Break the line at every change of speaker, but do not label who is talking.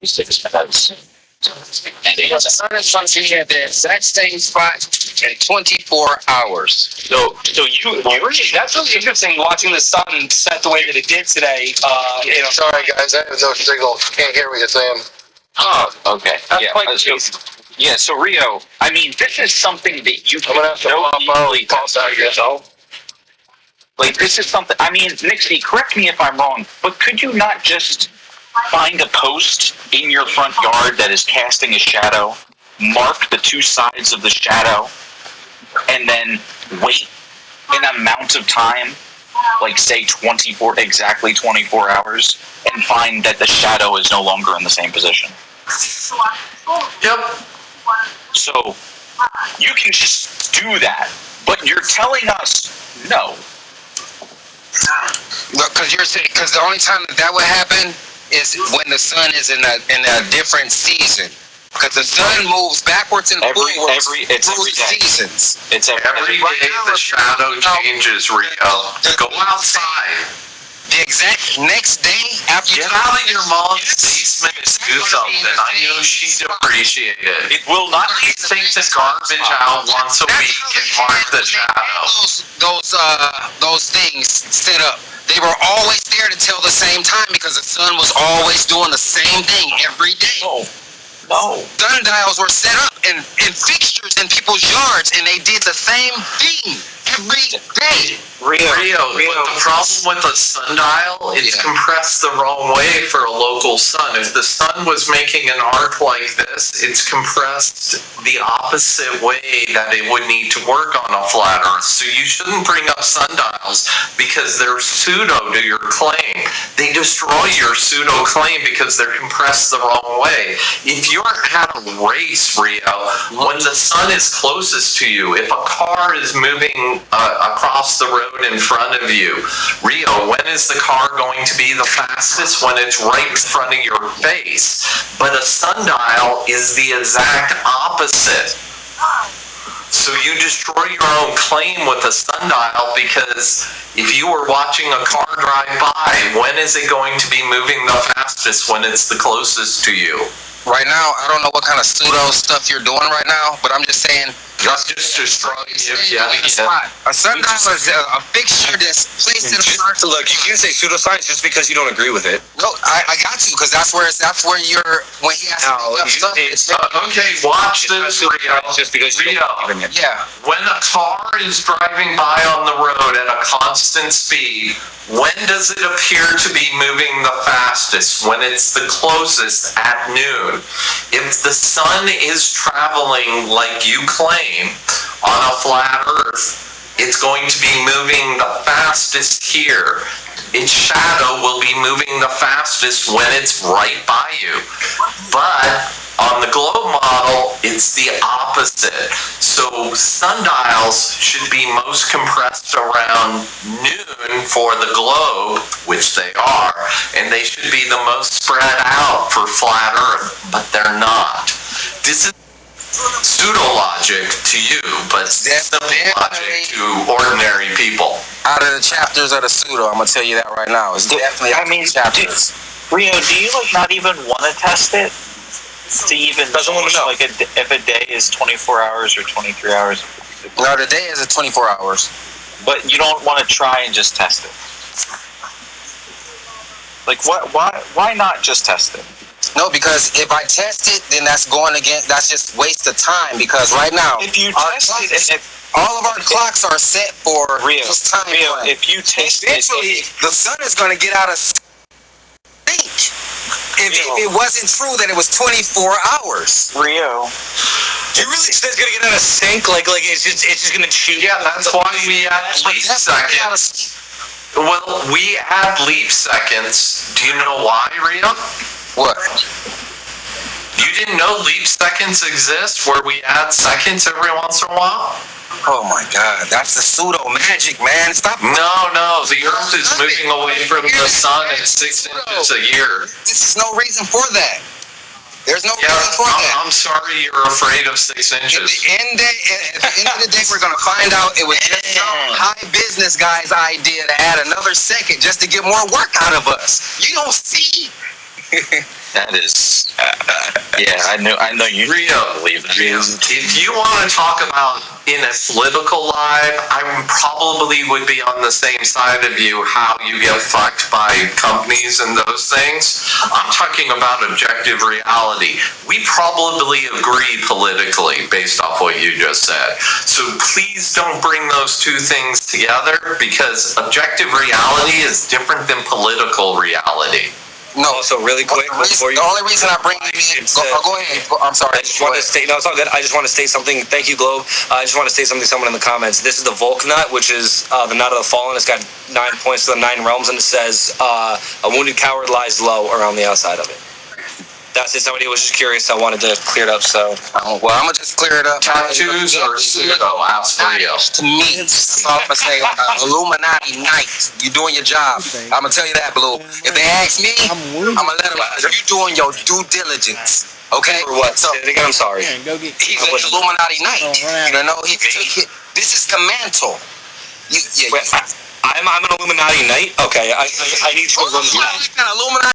6 minutes. And the sun is going to be at the exact same spot in 24 hours. So that's really interesting watching the sun set the way that it did today.
Sorry guys, I have no signal. Can't hear what you're saying.
Oh, okay. That's quite yeah, so Rio, I mean, this is something that you can easily test out yourself. Like, this is something, I mean, Nixie, correct me if I'm wrong, but could you not just find a post in your front yard that is casting a shadow, mark the two sides of the shadow, and then wait an amount of time, like say exactly 24 hours, and find that the shadow is no longer in the same position?
Yep.
So, you can just do that, but you're telling us no.
Because the only time that would happen is when the sun is in a different season. Because the sun moves backwards and forwards through seasons.
It's
every day the shadow changes, Rio. Go outside.
The exact next day after
get out of your mom's basement and do something. I know she'd appreciate it.
It will not
take the garbage out once a week and mark the shadow.
Those things set up. They were always there to tell the same time because the sun was always doing the same thing every day.
No.
Sundials were set up in fixtures in people's yards, and they did the same thing every day.
Rio, but the problem with a sundial is compressed the wrong way for a local sun. If the sun was making an arc like this, it's compressed the opposite way that it would need to work on a flat Earth. So you shouldn't bring up sundials because they're pseudo to your claim. They destroy your pseudo claim because they're compressed the wrong way. If you're at a race, Rio, when the sun is closest to you, if a car is moving across the road in front of you, Rio, when is the car going to be the fastest? When it's right in front of your face. But a sundial is the exact opposite. So you destroy your own claim with a sundial because if you were watching a car drive by, when is it going to be moving the fastest? When it's the closest to you.
Right now, I don't know what kind of pseudo stuff you're doing right now, but I'm just saying.
Just destroy
A sundial is a fixture that's placed in a person.
Look, you can say pseudoscience just because you don't agree with it.
No, I got to, because that's where you're when he has
okay, watch this, Rio.
Just because you don't believe in it.
Yeah.
When a car is driving by on the road at a constant speed, when does it appear to be moving the fastest? When it's the closest at noon. If the sun is traveling like you claim on a flat Earth, it's going to be moving the fastest here. Its shadow will be moving the fastest when it's right by you. But on the globe model, it's the opposite. So sundials should be most compressed around noon for the globe, which they are, and they should be the most spread out for flat Earth, but they're not. This is pseudo-logic to you, but simple logic to ordinary people.
Out of the chapters of the pseudo, I'm going to tell you that right now. It's definitely out of the chapters.
Rio, do you not even want to test it? To even
doesn't want to know
if a day is 24 hours or 23 hours?
No, the day is 24 hours.
But you don't want to try and just test it? Like, why not just test it?
No, because if I test it, then that's just waste of time. Because right now,
if you test it,
all of our clocks are set for this time.
If you test
eventually, the sun is going to get out of sync. If it wasn't true that it was 24 hours.
Rio.
You really think it's gonna get out of sync? Like it's just gonna shoot?
Yeah, that's why we add leap seconds. Well, we add leap seconds. Do you know why, Rio?
What?
You didn't know leap seconds exist, where we add seconds every once in a while?
Oh my God, that's the pseudo magic, man. Stop.
No, the Earth is moving away from the sun at 6 inches a year.
There's no reason for that. There's no reason for that.
I'm sorry you're afraid of 6 inches.
At the end of the day, we're going to find out it was just some high business guy's idea to add another second just to get more work out of us. You don't see.
That is, yeah, I know you
Rio,
believe that.
if you want to talk about in a political live, I probably would be on the same side of you, how you get fucked by companies and those things. I'm talking about objective reality. We probably agree politically based off what you just said. So please don't bring those two things together, because objective reality is different than political reality.
No,
Also, really quick, before you...
the only reason I bring you in, go ahead. I'm sorry.
I just want to state, no, it's all good. I just want to state something. Thank you, Globe. I just want to say something to someone in the comments. This is the Volk nut, which is the nut of the fallen. It's got 9 points to the 9 realms, and it says, a wounded coward lies low around the outside of it. That's it. Somebody was just curious. I wanted to clear it up, so.
Well, I'm gonna just clear it up.
Tattoos or pseudo? Ask Rio.
To me, that's all I'm gonna say. Illuminati Knight, you doing your job. I'm gonna tell you that, Blue. If they ask me, I'm gonna let them know you doing your due diligence. Okay?
For what?
So,
Again, I'm sorry.
he's an Illuminati Knight. You know, this is the mantle.
Wait, I'm an Illuminati knight? Okay, I need to go run the...
Illuminati